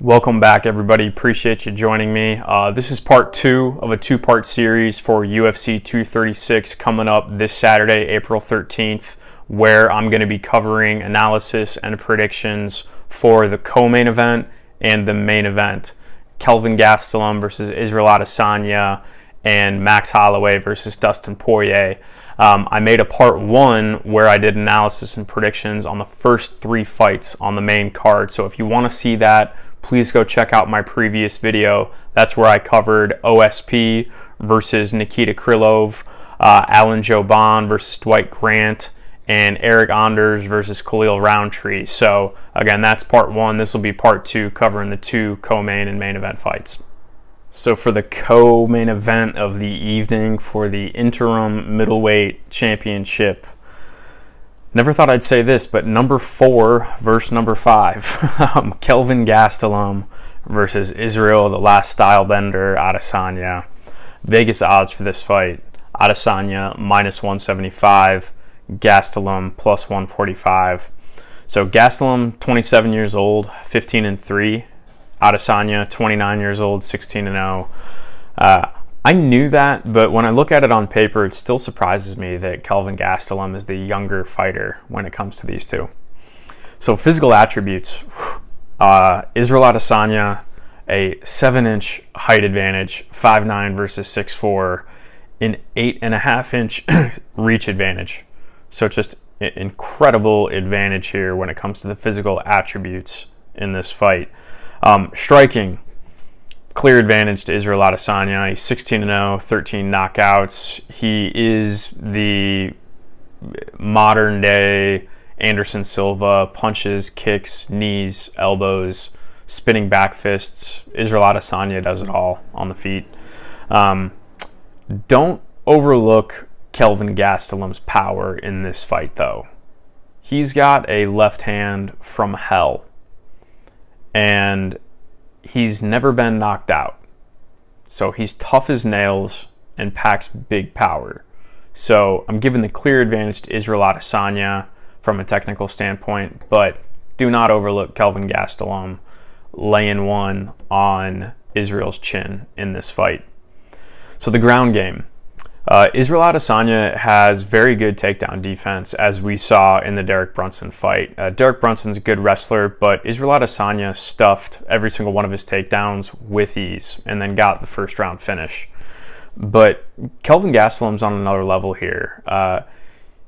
Welcome back, everybody. Appreciate you joining me. This is part two of a two-part series for UFC 236 coming up this Saturday, April 13th, where I'm going to be covering analysis and predictions for the co-main event and the main event. Kelvin Gastelum versus Israel Adesanya and Max Holloway versus Dustin Poirier. I made a part one where I did analysis and predictions on the first three fights on the main card. So if you want to see that, please go check out my previous video. That's where I covered OSP versus Nikita Krylov, Alan Jouban versus Dwight Grant, and Eric Anders versus Khalil Roundtree. So again, that's part one. This will be part two, covering the two co-main and main event fights. So for the co-main event of the evening for the interim middleweight championship, never thought I'd say this, but number 4 versus number 5. Kelvin Gastelum versus Israel, the last style bender, Adesanya. Vegas odds for this fight: Adesanya -175, Gastelum +145. So Gastelum, 27 years old, 15-3. Adesanya, 29 years old, 16-0. I knew that, but when I look at it on paper, it still surprises me that Kelvin Gastelum is the younger fighter when it comes to these two. So physical attributes, Israel Adesanya, a 7-inch height advantage, 5'9" versus 6'4", an 8.5-inch reach advantage. So just an incredible advantage here when it comes to the physical attributes in this fight. Striking, clear advantage to Israel Adesanya. He's 16-0, 13 knockouts. He is the modern day Anderson Silva: punches, kicks, knees, elbows, spinning back fists. Israel Adesanya does it all on the feet. Don't overlook Kelvin Gastelum's power in this fight, though. He's got a left hand from hell, and he's never been knocked out. So he's tough as nails and packs big power. So I'm giving the clear advantage to Israel Adesanya from a technical standpoint, but do not overlook Kelvin Gastelum laying one on Israel's chin in this fight. So the ground game. Israel Adesanya has very good takedown defense, as we saw in the Derek Brunson fight. Derek Brunson's a good wrestler, but Israel Adesanya stuffed every single one of his takedowns with ease and then got the first round finish. But Kelvin Gastelum's on another level here.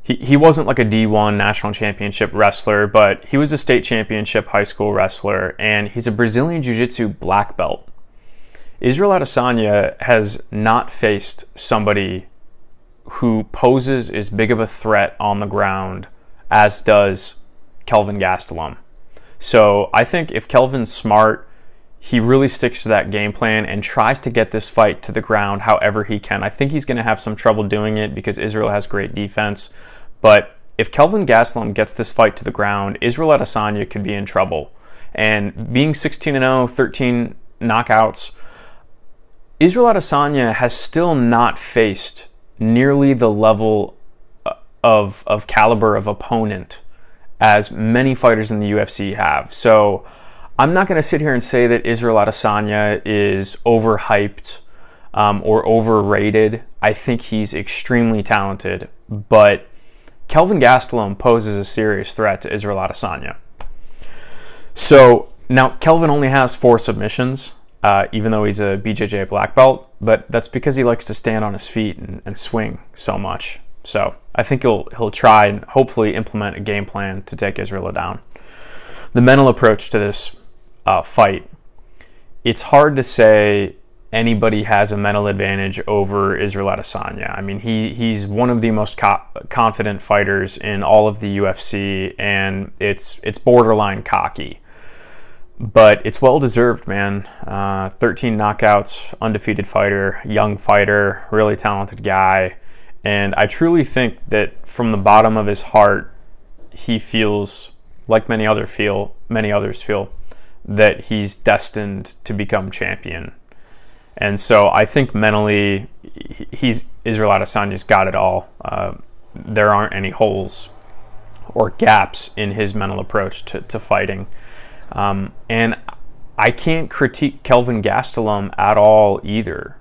He wasn't like a D1 national championship wrestler, but he was a state championship high school wrestler, and he's a Brazilian Jiu-Jitsu black belt. Israel Adesanya has not faced somebody who poses as big of a threat on the ground as does Kelvin Gastelum. So I think if Kelvin's smart, he really sticks to that game plan and tries to get this fight to the ground however he can. I think he's going to have some trouble doing it because Israel has great defense. But if Kelvin Gastelum gets this fight to the ground, Israel Adesanya could be in trouble. And being 16-0, 13 knockouts, Israel Adesanya has still not faced nearly the level of caliber of opponent as many fighters in the UFC have. So I'm not going to sit here and say that Israel Adesanya is overhyped or overrated. I think he's extremely talented, but Kelvin Gastelum poses a serious threat to Israel Adesanya. So now Kelvin only has 4 submissions. Even though he's a BJJ black belt, but that's because he likes to stand on his feet and swing so much. So I think he'll try and hopefully implement a game plan to take Israel down. The mental approach to this fight, it's hard to say anybody has a mental advantage over Israel Adesanya. I mean, he's one of the most confident fighters in all of the UFC, and it's borderline cocky. But it's well-deserved, man. 13 knockouts, undefeated fighter, young fighter, really talented guy. And I truly think that from the bottom of his heart, he feels, like many others feel, that he's destined to become champion. And so I think mentally, Israel Adesanya's got it all. There aren't any holes or gaps in his mental approach to fighting. And I can't critique Kelvin Gastelum at all either.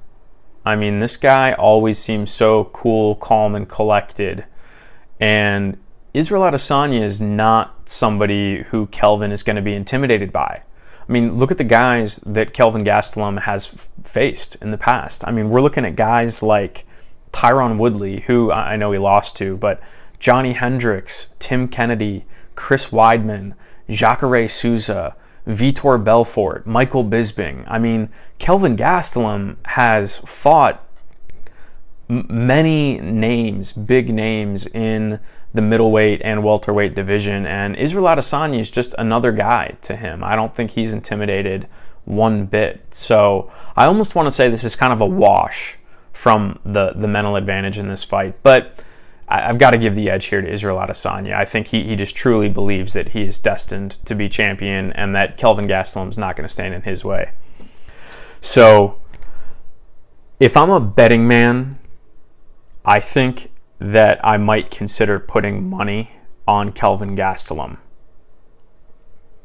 I mean, this guy always seems so cool, calm, and collected. And Israel Adesanya is not somebody who Kelvin is going to be intimidated by. I mean, look at the guys that Kelvin Gastelum has faced in the past. I mean, we're looking at guys like Tyron Woodley, who I know he lost to, but Johnny Hendricks, Tim Kennedy, Chris Weidman, Jacare Souza, Vitor Belfort, Michael Bisping. I mean, Kelvin Gastelum has fought many names, big names in the middleweight and welterweight division, and Israel Adesanya is just another guy to him. I don't think he's intimidated one bit. So I almost want to say this is kind of a wash from the mental advantage in this fight, but I've got to give the edge here to Israel Adesanya. I think he just truly believes that he is destined to be champion and that Kelvin Gastelum's not going to stand in his way. So if I'm a betting man, I think that I might consider putting money on Kelvin Gastelum.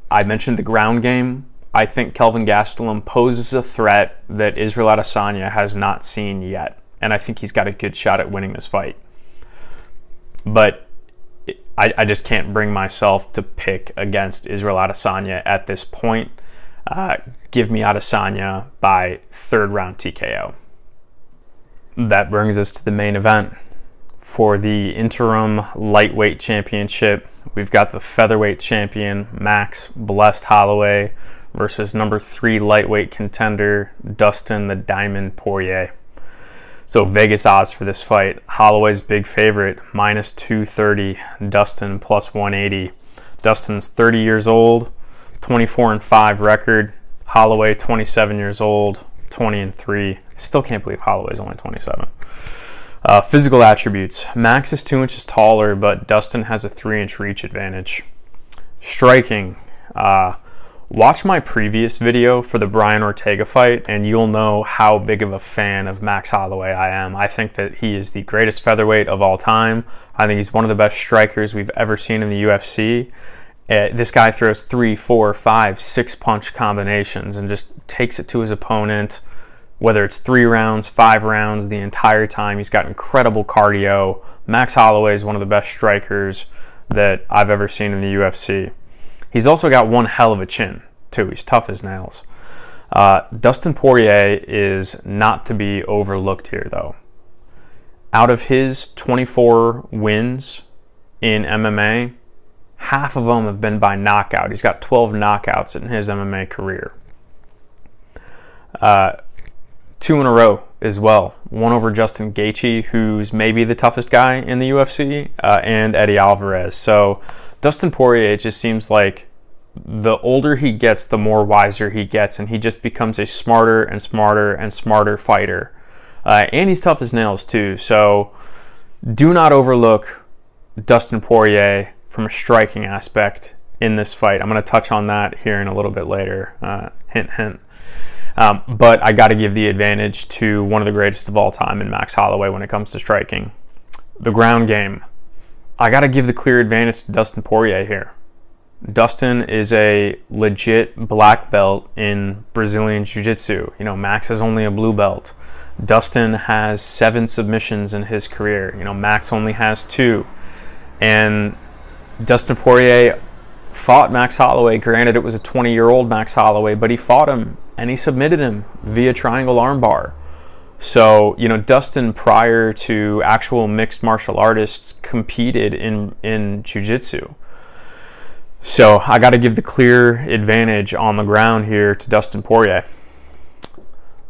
I mentioned the ground game. I think Kelvin Gastelum poses a threat that Israel Adesanya has not seen yet, and I think he's got a good shot at winning this fight. But I just can't bring myself to pick against Israel Adesanya at this point. Give me Adesanya by third round TKO. That brings us to the main event. For the interim lightweight championship, we've got the featherweight champion, Max Blessed Holloway, versus number 3 lightweight contender, Dustin the Diamond Poirier. So Vegas odds for this fight, Holloway's big favorite, minus 230, Dustin plus 180. Dustin's 30 years old, 24-5 record. Holloway, 27 years old, 20-3. Still can't believe Holloway's only 27. Physical attributes. Max is 2 inches taller, but Dustin has a 3-inch reach advantage. Striking. Watch my previous video for the Brian Ortega fight, and you'll know how big of a fan of Max Holloway I am. I think that he is the greatest featherweight of all time. I think he's one of the best strikers we've ever seen in the UFC. This guy throws 3, 4, 5, 6 punch combinations and just takes it to his opponent, whether it's 3 rounds, 5 rounds, the entire time. He's got incredible cardio. Max Holloway is one of the best strikers that I've ever seen in the UFC. He's also got one hell of a chin, too. He's tough as nails. Dustin Poirier is not to be overlooked here, though. Out of his 24 wins in MMA, half of them have been by knockout. He's got 12 knockouts in his MMA career. 2 in a row as well. One over Justin Gaethje, who's maybe the toughest guy in the UFC, and Eddie Alvarez. So Dustin Poirier just seems like the older he gets, the more wiser he gets, and he just becomes a smarter and smarter and smarter fighter. And he's tough as nails too. So do not overlook Dustin Poirier from a striking aspect in this fight. I'm going to touch on that here in a little bit later. Hint, hint. But I got to give the advantage to one of the greatest of all time in Max Holloway when it comes to striking. The ground game. I got to give the clear advantage to Dustin Poirier here. Dustin is a legit black belt in Brazilian Jiu-Jitsu. You know, Max is only a blue belt. Dustin has 7 submissions in his career. You know, Max only has 2. And Dustin Poirier fought Max Holloway. Granted, it was a 20-year-old Max Holloway, but he fought him and he submitted him via triangle armbar. So, you know, Dustin, prior to actual mixed martial artists, competed in jiu-jitsu. So I got to give the clear advantage on the ground here to Dustin Poirier.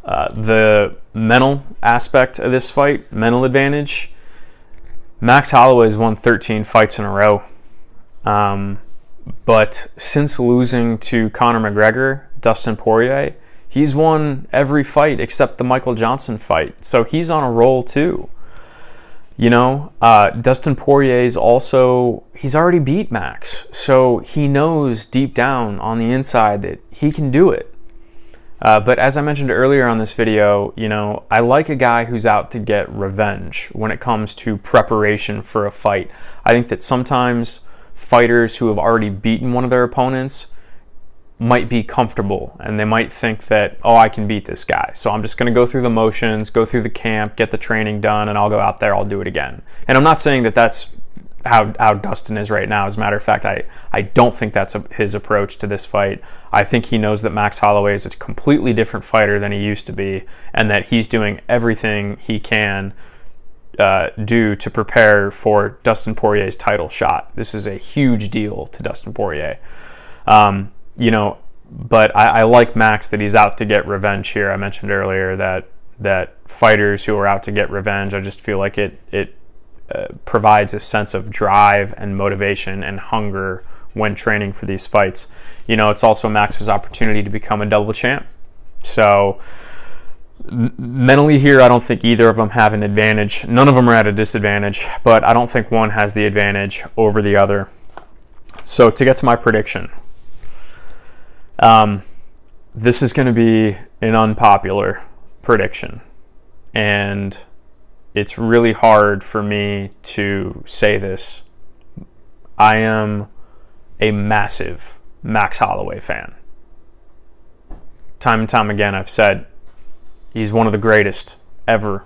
The mental aspect of this fight, mental advantage, Max Holloway's won 13 fights in a row. But since losing to Conor McGregor, Dustin Poirier, he's won every fight except the Michael Johnson fight. So he's on a roll too. You know, Dustin Poirier's also, he's already beat Max. So he knows deep down on the inside that he can do it. But as I mentioned earlier on this video, you know, I like a guy who's out to get revenge when it comes to preparation for a fight. I think that sometimes fighters who have already beaten one of their opponents might be comfortable and they might think that, oh, I can beat this guy. So I'm just going to go through the motions, go through the camp, get the training done, and I'll go out there, I'll do it again. And I'm not saying that that's how Dustin is right now. As a matter of fact, I don't think that's his approach to this fight. I think he knows that Max Holloway is a completely different fighter than he used to be, and that he's doing everything he can do to prepare for Dustin Poirier's title shot. This is a huge deal to Dustin Poirier. You know, but I like Max that he's out to get revenge here. I mentioned earlier that fighters who are out to get revenge, I just feel like it provides a sense of drive and motivation and hunger when training for these fights. You know, it's also Max's opportunity to become a double champ. So mentally here, I don't think either of them have an advantage. None of them are at a disadvantage, but I don't think one has the advantage over the other. So to get to my prediction, this is going to be an unpopular prediction, and it's really hard for me to say this. I am a massive Max Holloway fan. Time and time again, I've said he's one of the greatest ever.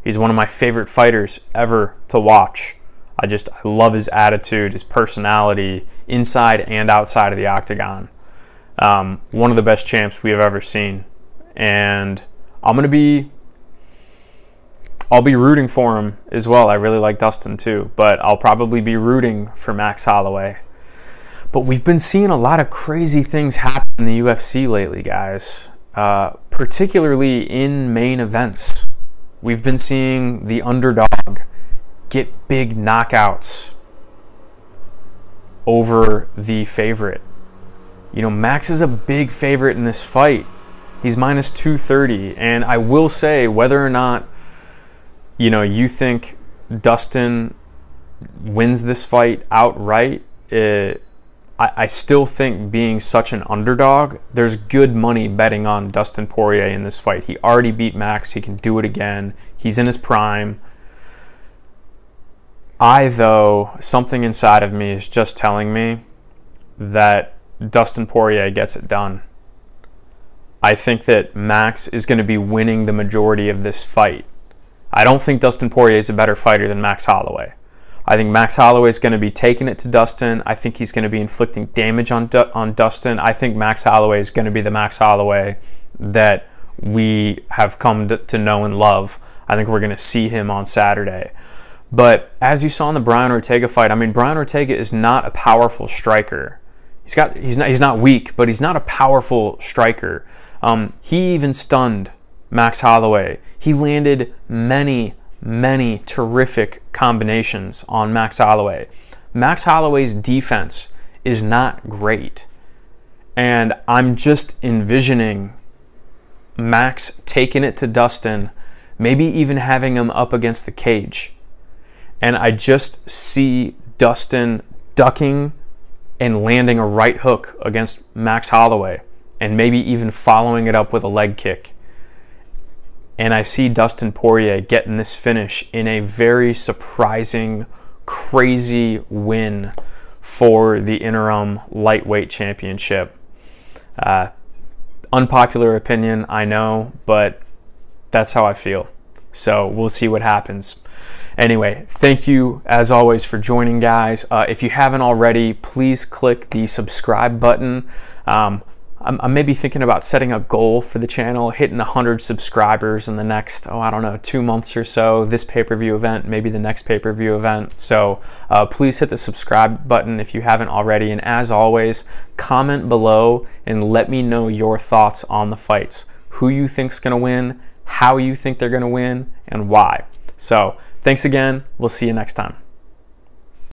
He's one of my favorite fighters ever to watch. I love his attitude, his personality, inside and outside of the octagon. One of the best champs we have ever seen. And I'll be rooting for him as well. I really like Dustin too, but I'll probably be rooting for Max Holloway. But we've been seeing a lot of crazy things happen in the UFC lately, guys, particularly in main events. We've been seeing the underdog get big knockouts over the favorite. You know, Max is a big favorite in this fight. He's minus 230. And I will say, whether or not, you know, you think Dustin wins this fight outright, I still think being such an underdog, there's good money betting on Dustin Poirier in this fight. He already beat Max. He can do it again. He's in his prime. Though, something inside of me is just telling me that Dustin Poirier gets it done. I think that Max is going to be winning the majority of this fight. I don't think Dustin Poirier is a better fighter than Max Holloway. I think Max Holloway is going to be taking it to Dustin. I think he's going to be inflicting damage on Dustin. I think Max Holloway is going to be the Max Holloway that we have come to know and love. I think we're going to see him on Saturday. But as you saw in the Brian Ortega fight, I mean, Brian Ortega is not a powerful striker. He's not weak, but he's not a powerful striker. He even stunned Max Holloway. He landed many terrific combinations on Max Holloway. Max Holloway's defense is not great. And I'm just envisioning Max taking it to Dustin, maybe even having him up against the cage. And I just see Dustin ducking and landing a right hook against Max Holloway, and maybe even following it up with a leg kick. And I see Dustin Poirier getting this finish in a very surprising, crazy win for the interim lightweight championship. Unpopular opinion, I know, but that's how I feel. So we'll see what happens. Anyway, thank you as always for joining, guys. If you haven't already, please click the subscribe button. I'm maybe thinking about setting a goal for the channel, hitting 100 subscribers in the next, 2 months or so. This pay-per-view event, maybe the next pay-per-view event. So please hit the subscribe button if you haven't already. And as always, comment below and let me know your thoughts on the fights. Who you think's going to win, how you think they're going to win, and why. So thanks again. We'll see you next time.